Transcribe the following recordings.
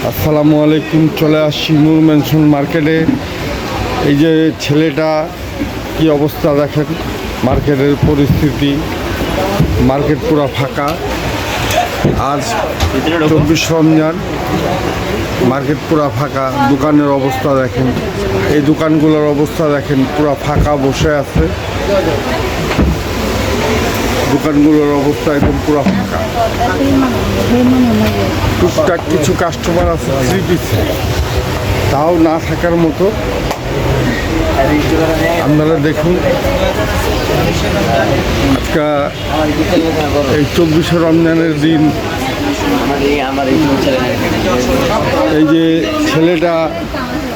আসসালামু আলাইকুম। চলে আসছি নূর ম্যানশন মার্কেটে। এই যে ছেলেটা কি অবস্থা দেখেন, মার্কেটের পরিস্থিতি, মার্কেট পুরো ফাঁকা। আজ 24 রমজান, মার্কেট পুরো ফাঁকা। দোকানের অবস্থা দেখেন, এই দোকানগুলোর অবস্থা দেখেন, পুরো ফাঁকা বসে আছে। দোকানগুলোর অবস্থা একদম পুরো ফাঁকা। টুকটাক কিছু কাস্টমার আছে থ্রি পিসে, তাও না থাকার মতো। আপনারা দেখুন, আজকে এই 24 রমজানের দিন এই যে ছেলেটা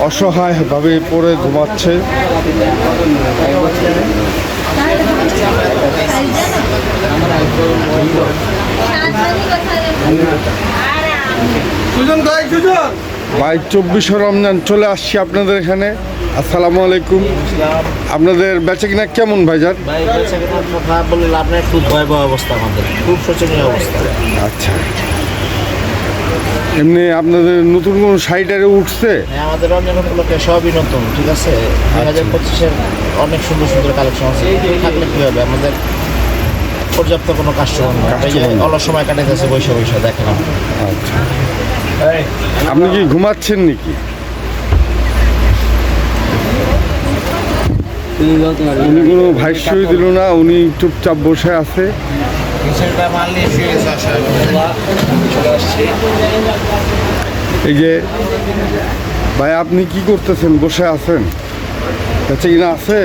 অসহায়ভাবে পড়ে ঘুমাচ্ছে। ভাই 24 রমজান চলে আসছি আপনাদের এখানে। আসসালামু আলাইকুম। আপনাদের বেচা কিনা কেমন ভাইজান? ভাই বেচা কিনা খারাপ বলে লাভ নেই, খুব ভয়াবহ অবস্থা, আমাদের খুব শোচনীয় অবস্থা। আচ্ছা, এমনি আপনাদের নতুন কোন সাইটারে উঠছে? হ্যাঁ, আমাদের রমজান উপলক্ষে সবই নতুন, ঠিক আছে। 2025-এর অনেক সুন্দর সুন্দর কালেকশন আছে। থাকলে কী হবে, আমাদের পর্যাপ্ত কোনো কাস্টমার নেই, অলস সময় কাটাইতেছে বৈশা বৈশা দেখেন। আচ্ছা, আপনি কি ঘুমাচ্ছেন নাকি? উনি কোনো ভাষ্যই দিল না, উনি চুপচাপ বসে আছে। এই যে ভাই, আপনি কি করতেছেন? বসে আছেন, বেচা কিনা আছে?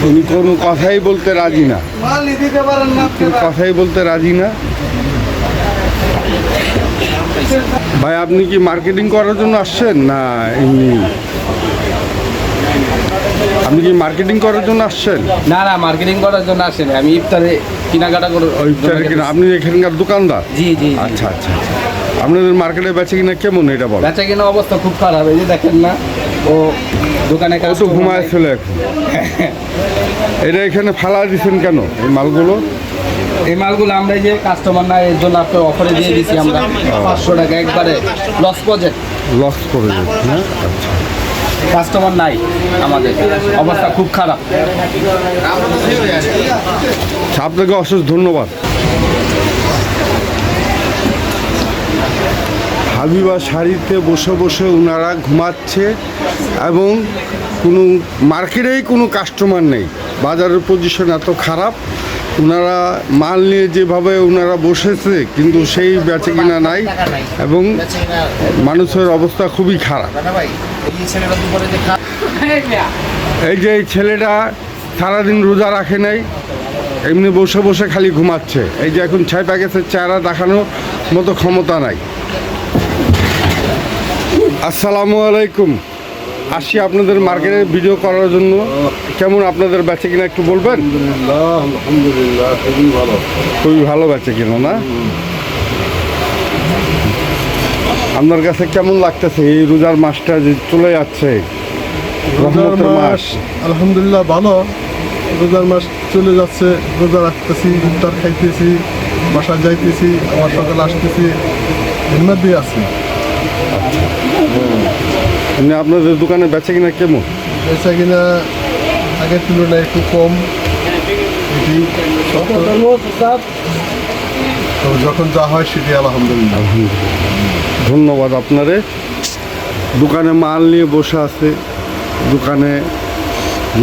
উনি কোনো কথাই বলতে রাজি না, কোনো কথাই বলতে রাজি না। ভাই, আপনি কি মার্কেটিং করার জন্য আসছেন না এমনি? আপনি কি মার্কেটিং করার জন্য আসছেন? না না, মার্কেটিং করার জন্য আসেন, আমি ইফতারে কেনাকাটা করে। ইফতারে কিনা? আপনি এখানকার দোকানদার? জি জি। আচ্ছা আচ্ছা আচ্ছা। আপনাদের মার্কেটে বেচা কিনা কেমন এটা বল? বেচা কেনা অবস্থা খুব খারাপ, এই যে দেখেন না, ও দোকানে কত ঘুমায় ছিল এখন। এটা এখানে ফালা দিচ্ছেন কেন এই মালগুলো? এই মালগুলো আমরা এই যে কাস্টমার নাই, এর জন্য আপনার অফারে দিয়ে দিচ্ছি আমরা 500 টাকা একবারে লস প্রজেক্ট। লস করে যাচ্ছে, হ্যাঁ? আচ্ছা, কাস্টমার নাই, আমাদের অবস্থা খুব খারাপ। আপনাকে অশেষ ধন্যবাদ। হাবিবা শাড়িতে বসে বসে ওনারা ঘুমাচ্ছে এবং কোনো মার্কেটেই কোনো কাস্টমার নেই। বাজারের পজিশন এত খারাপ, ওনারা মাল নিয়ে যেভাবে ওনারা বসেছে, কিন্তু সেই বেচে কিনা নাই এবং মানুষের অবস্থা খুবই খারাপ। এই যে এই ছেলেটা সারাদিন রোজা রাখে নাই, এমনি বসে বসে খালি ঘুমাচ্ছে। এই যে এখন ছাই প্যাকেজের চেহারা দেখানোর মতো ক্ষমতা নাই। আসসালামু আলাইকুম। আসি আপনাদের মার্কেটে ভিডিও করার জন্য। কেমন আপনাদের বেচে কিনা একটু বলবেন? আলহামদুলিল্লাহ, খুবই ভালো, খুবই ভালো বেচে কিনা না? আপনার কাছে কেমন লাগতেছে এই রোজার মাসটা যে চলে যাচ্ছে? রহমতের মাস। আলহামদুলিল্লাহ ভালো। রোজার মাস চলে যাচ্ছে, রোজা রাখতেছি, ইফতার খাইতেছি, বাসায় যাইতেছি, আমার সকালে আসতেছি, হিম্মত দিয়ে আছি। এমনি আপনাদের দোকানে বেচে কিনা কেমন? বেচা কিনা আগের তুলনায় একটু কম, এটি তো যখন যা হয় সেটি আলহামদুলিল্লাহ। ধন্যবাদ আপনারে। দোকানে মাল নিয়ে বসে আছে, দোকানে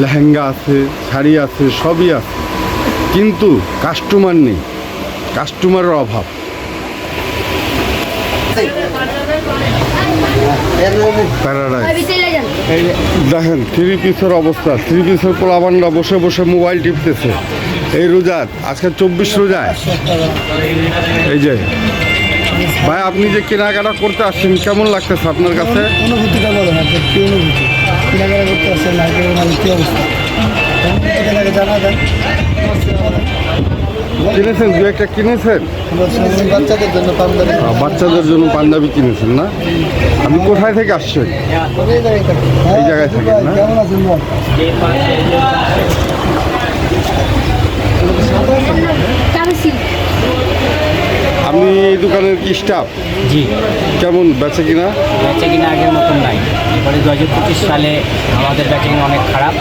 লেহেঙ্গা আছে, শাড়ি আছে, সবই আছে, কিন্তু কাস্টমার নেই, কাস্টমারের অভাব। দেখেন থ্রি পিসের অবস্থা, থ্রি পিসের পোলাবানরা বসে বসে মোবাইল টিপতেছে এই রোজার। আজকে 24 রোজায়। এই যে ভাই, আপনি যে কেনাকাটা করতে আসছেন, কেমন লাগতেছে আপনার কাছে? অনুভূতিটা বলো না, কি অনুভূতি? কেনাকাটা করতে আসছেন, মার্কেটের মানে কী অবস্থা এটাকে জানা দেন। কিনেছেন? দু একটা কিনেছেন? বাচ্চাদের জন্য পাঞ্জাবি। বাচ্চাদের জন্য পাঞ্জাবি কিনেছেন না? আপনি কোথায় থেকে আসছেন? এই জায়গায় থাকেন না? কেমন আছেন বল? আপনি এই দোকানের কি স্টাফ? জি, কেমন বেচে কিনা? বেচা কিনা আগের মতন নাই। এবারে 2025 সালে আমাদের বেচা কিনা অনেক খারাপ।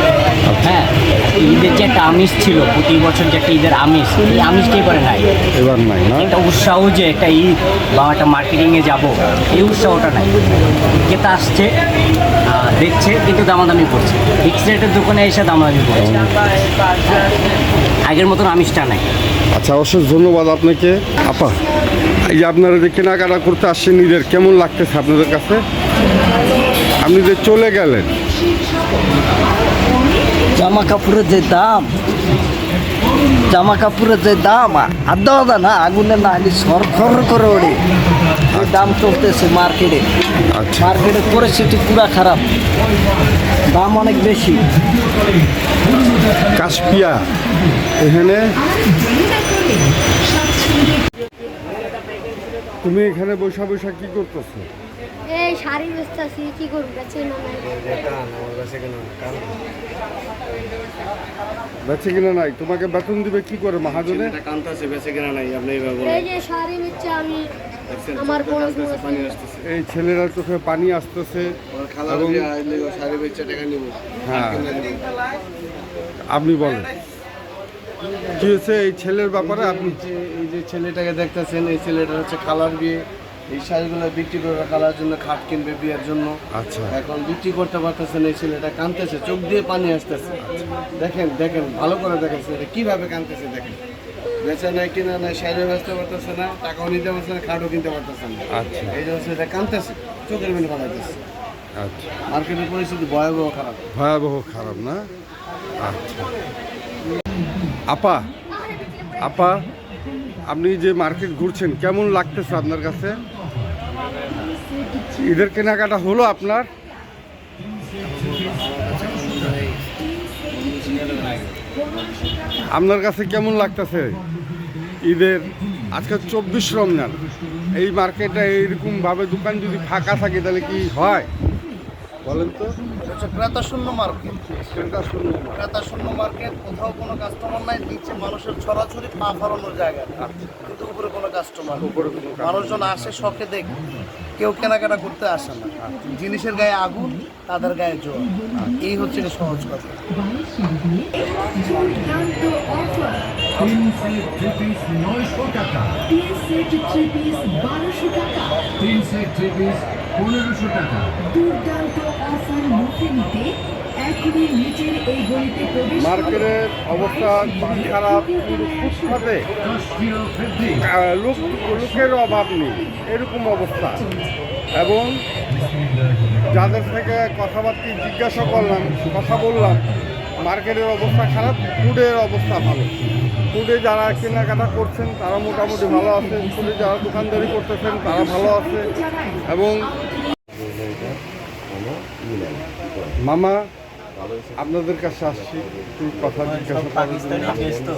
হ্যাঁ, ঈদের যে একটা আমিষ ছিল, প্রতি বছর যে একটা ঈদের আমিষ, এই আমিষটা এবারে নাই। এবার নাই না? একটা উৎসাহ যে একটা ঈদ বা একটা মার্কেটিংয়ে যাব, এই উৎসাহটা নাই। ক্রেতা আসছে, দেখছে, কিন্তু দামাদামি করছে। ফিক্স রেটের দোকানে এসে দামাদামি করছে। আগের মতন আমিষটা নাই। আচ্ছা, অবশ্যই ধন্যবাদ আপনাকে। আপা, এই যে আপনারা যে কেনাকাটা করতে আসছেন ঈদের, কেমন লাগতেছে আপনাদের কাছে? আপনি যে চলে গেলেন, জামা কাপড়ের যে দাম, আদা না আগুনে না হলে সরখর করে ওড়ে। এই দাম চলতেছে মার্কেটে। আচ্ছা। মার্কেটের পরিস্থিতি পুরা খারাপ, দাম অনেক বেশি। কাশপিয়া এখানে তুমি এখানে বৈশা বৈশা কি করতেছো? এই শাড়ি বেচতেছি, কি করবো বেচে না বেচে কিনা নাই? তোমাকে বেতন দিবে কি করে মহাজনে? এই যে শাড়ি নিচ্ছে আমি, আমার কোনো এই ছেলেরা চোখে পানি আসতেছে এবং হ্যাঁ, আপনি বলেন কি হয়েছে এই ছেলের ব্যাপারে? আপনি এই যে ছেলেটাকে দেখতেছেন, এই ছেলেটা হচ্ছে খালার বিয়ে। এই শাড়িগুলো বিক্রি করে খালার জন্য খাট কিনবে বিয়ের জন্য। আচ্ছা, এখন বিক্রি করতে পারতেছেন, এই ছেলেটা কাঁদতেছে, চোখ দিয়ে পানি আসতেছে। দেখেন দেখেন, ভালো করে দেখেন ছেলেটা কীভাবে কাঁদতেছে। দেখেন, বেচা নাই, কিনা নাই, শাড়িও বেচতে পারতেছে না, টাকাও নিতে পারছে না, খাটও কিনতে পারতেছে না। আচ্ছা, এই জন্য ছেলেটা কাঁদতেছে, চোখের বিল ফালাইতেছে। আচ্ছা, মার্কেটের পরিস্থিতি ভয়াবহ খারাপ। ভয়াবহ খারাপ না? আচ্ছা। আপা, আপা, আপনি যে মার্কেট ঘুরছেন, কেমন লাগতেছে আপনার কাছে? ঈদের কেনাকাটা হলো আপনার? আপনার কাছে কেমন লাগতেছে ঈদের? আজকে 24 রমজান, এই মার্কেটে এইরকমভাবে দোকান যদি ফাঁকা থাকে তাহলে কি হয় বলেন তো? হচ্ছে ক্রেতা শূন্য মার্কেট। সেটা শুনুন। ক্রেতা শূন্য মার্কেট, কোথাও কোনো কাস্টমার নাই, নিচে মানুষের ছড়াছড়ি, পা ফেরানোর জায়গা নেই। কিন্তু উপরে কোনো কাস্টমার, মানুষজন আসে শখে দেখ, কেউ কেনাকাটা করতে আসে না। জিনিসের গায়ে আগুন, তাদের গায়ে জোর, এই হচ্ছে এটা সহজ কথা। দুর্দান্ত অফার মুখে নিতে এখনই নিচের এই গলিতে প্রবেশ করুন। মার্কেটের অবস্থা খুবই খারাপ, কিন্তু ফুটপাতে লোকের অভাব নেই, এরকম অবস্থা। এবং যাদের থেকে কথাবার্তা জিজ্ঞাসা করলাম, কথা বললাম, মার্কেটের অবস্থা খারাপ, ফুডের অবস্থা ভালো। ফুডে যারা কেনাকাটা করছেন তারা মোটামুটি ভালো আছে, ফুডে যারা দোকানদারি করতেছেন তারা ভালো আছে। এবং মামা, আপনাদের কাছে আসছি, একটু কথা জিজ্ঞাসা করার জন্য।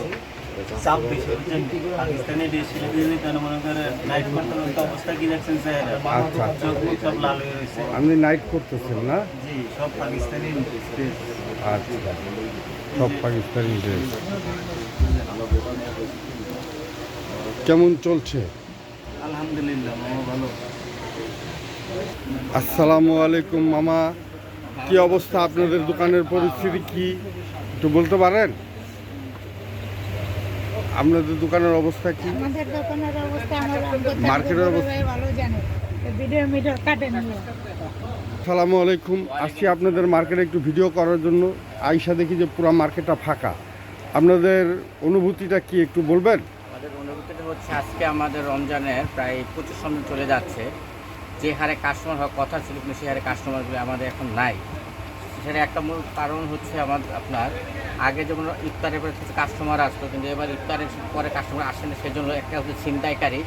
চাপ বেশি, পাকিস্তানি দেশ মনে করে নাইট করতে অবস্থা কি দেখছেন স্যার? আচ্ছা, চোখ মুখ সব লাল হয়ে রয়েছে। আপনি নাইট করতেছেন না? জি, সব পাকিস্তানি দেশ। আচ্ছা, সব পাকিস্তানি ড্রেস। কেমন চলছে? আলহামদুলিল্লাহ, মামা ভালো। আসসালামু আলাইকুম মামা, কি অবস্থা আপনাদের দোকানের পরিস্থিতি কি একটু বলতে পারেন? আপনাদের দোকানের অবস্থা কি? আমাদের দোকানের অবস্থা মার্কেটের অবস্থা ভালো জানে, ভিডিও কাটেন। আসসালামু আলাইকুম, আসছি আপনাদের মার্কেটে একটু ভিডিও করার জন্য। আইসা দেখি যে পুরো মার্কেটটা ফাঁকা। আপনাদের অনুভূতিটা কি একটু বলবেন? আমাদের অনুভূতিটা হচ্ছে আজকে আমাদের রমজানের প্রায় 25 রমজান চলে যাচ্ছে। যে হারে কাস্টমার হওয়ার কথা ছিল, কিন্তু সে হারে কাস্টমারগুলো আমাদের এখন নাই। সেটা একটা মূল কারণ হচ্ছে আপনার আগে যেমন ইফতারের পরে কিছু কাস্টমার আসতো, কিন্তু এবার ইফতারের পরে কাস্টমার আসে না। সেজন্য একটা হচ্ছে ছিনতাইকারী,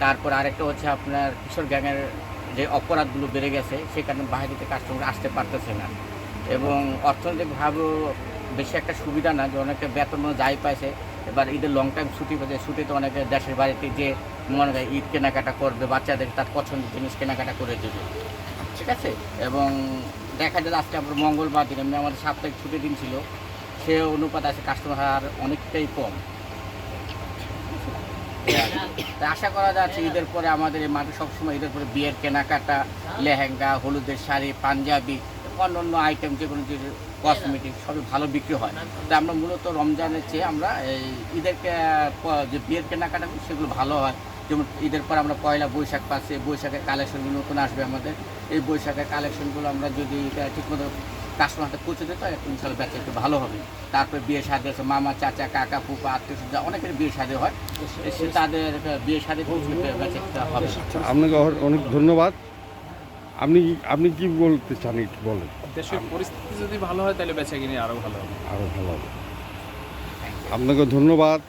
তারপর আরেকটা হচ্ছে আপনার কিশোর গ্যাংয়ের যে অপরাধগুলো বেড়ে গেছে, সেই কারণে বাইরেতে কাস্টমার আসতে পারতেছে না। এবং অর্থনৈতিকভাবেও বেশি একটা সুবিধা না, যে অনেকে বেতন যাই পাইছে। এবার ঈদের লং টাইম ছুটি পেয়েছে, ছুটিতে অনেকে দেশের বাড়িতে যে মনে হয় ঈদ কেনাকাটা করবে, বাচ্চাদের তার পছন্দের জিনিস কেনাকাটা করে দেবে, ঠিক আছে। এবং দেখা যায় আজকে আমরা মঙ্গলবার দিন, এমনি আমাদের সাপ্তাহিক ছুটির দিন ছিল, সে অনুপাত আছে কাস্টমার অনেকটাই কম। দেওয়া যায়। তা আশা করা যাচ্ছে ঈদের পরে আমাদের এই মাঠে সবসময় ঈদের পরে বিয়ের কেনাকাটা, লেহেঙ্গা, হলুদের শাড়ি, পাঞ্জাবি, অন্য আইটেম যেগুলো যে কসমেটিক সবই ভালো বিক্রি হয়। তা আমরা মূলত রমজানের চেয়ে আমরা এই ঈদের যে বিয়ের কেনাকাটা সেগুলো ভালো হয়। যেমন ঈদের পর আমরা পয়লা বৈশাখ পাচ্ছি, বৈশাখের কালেকশনগুলো নতুন আসবে আমাদের। এই বৈশাখের কালেকশনগুলো আমরা যদি ঠিকমতো কাস্টমার হাতে পৌঁছে দিতে হয়, ইনশাল্লাহ বেচা একটু ভালো হবে। তারপরে বিয়ে শাদী আছে, মামা, চাচা, কাকা, ফুপা, আত্মীয় স্বজন অনেকের বিয়ে শাদী হয়, সে তাদের বিয়ে শাদী পৌঁছে বেচা একটা হবে। আপনাকে অনেক ধন্যবাদ। আপনি কি বলতে চান একটু বলেন। দেশের পরিস্থিতি যদি ভালো হয় তাহলে বেচা কিনে আরও ভালো হবে। আরও ভালো হবে। আপনাকে ধন্যবাদ।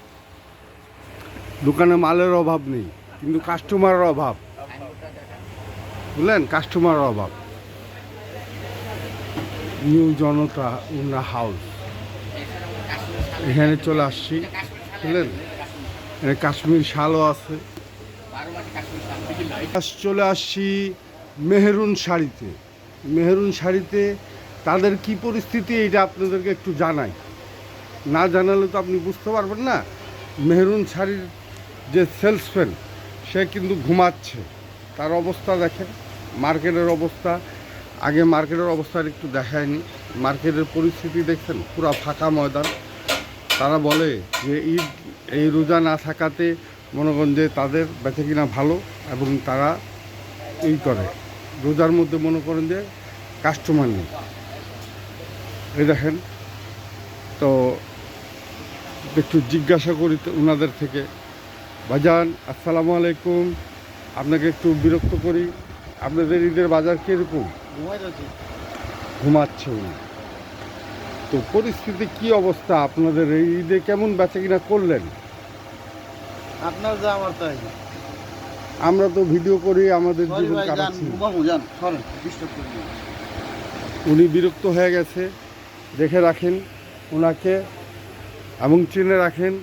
দোকানে মালের অভাব নেই, কিন্তু কাস্টমারের অভাব, বুঝলেন, কাস্টমারের অভাব। নিউ জনতা উন্না হাউস, এখানে চলে আসছি, বুঝলেন, এখানে কাশ্মীর শালও আছে। চলে আসছি মেহেরুন শাড়িতে। মেহেরুন শাড়িতে তাদের কি পরিস্থিতি এটা আপনাদেরকে একটু জানাই, না জানালে তো আপনি বুঝতে পারবেন না। মেহেরুন শাড়ির যে সেলসম্যান সে কিন্তু ঘুমাচ্ছে, তার অবস্থা দেখেন, মার্কেটের অবস্থা। আগে মার্কেটের অবস্থা একটু দেখায়নি, মার্কেটের পরিস্থিতি দেখছেন, পুরো ফাঁকা ময়দান। তারা বলে যে ঈদ এই রোজা না থাকাতে মনে করেন যে তাদের বেচা কিনা ভালো, এবং তারা এই করে রোজার মধ্যে মনে করেন যে কাস্টমার নেই। এই দেখেন, তো একটু জিজ্ঞাসা করি তো ওনাদের থেকে। ভাইজান আসসালামু আলাইকুম, আপনাকে একটু বিরক্ত করি, আপনাদের ঈদের বাজার কীরকম? ঘুমাচ্ছে উনি। তো পরিস্থিতি কি অবস্থা আপনাদের এই ঈদে, কেমন বেচা কিনা করলেন? আপনার যা আমার তাই। আমরা তো ভিডিও করি, আমাদের জীবন কাটাচ্ছি। উনি বিরক্ত হয়ে গেছে, দেখে রাখেন ওনাকে এবং চিনে রাখেন।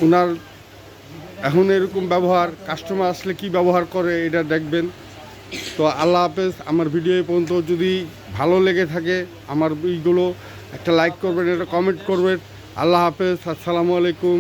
ওনার এখন এরকম ব্যবহার, কাস্টমার আসলে কি ব্যবহার করে এটা দেখবেন। তো আল্লাহ হাফেজ। আমার ভিডিও এই পর্যন্ত যদি ভালো লেগে থাকে আমার এইগুলো একটা লাইক করবেন, একটা কমেন্ট করবেন। আল্লাহ হাফেজ, আসসালামু আলাইকুম।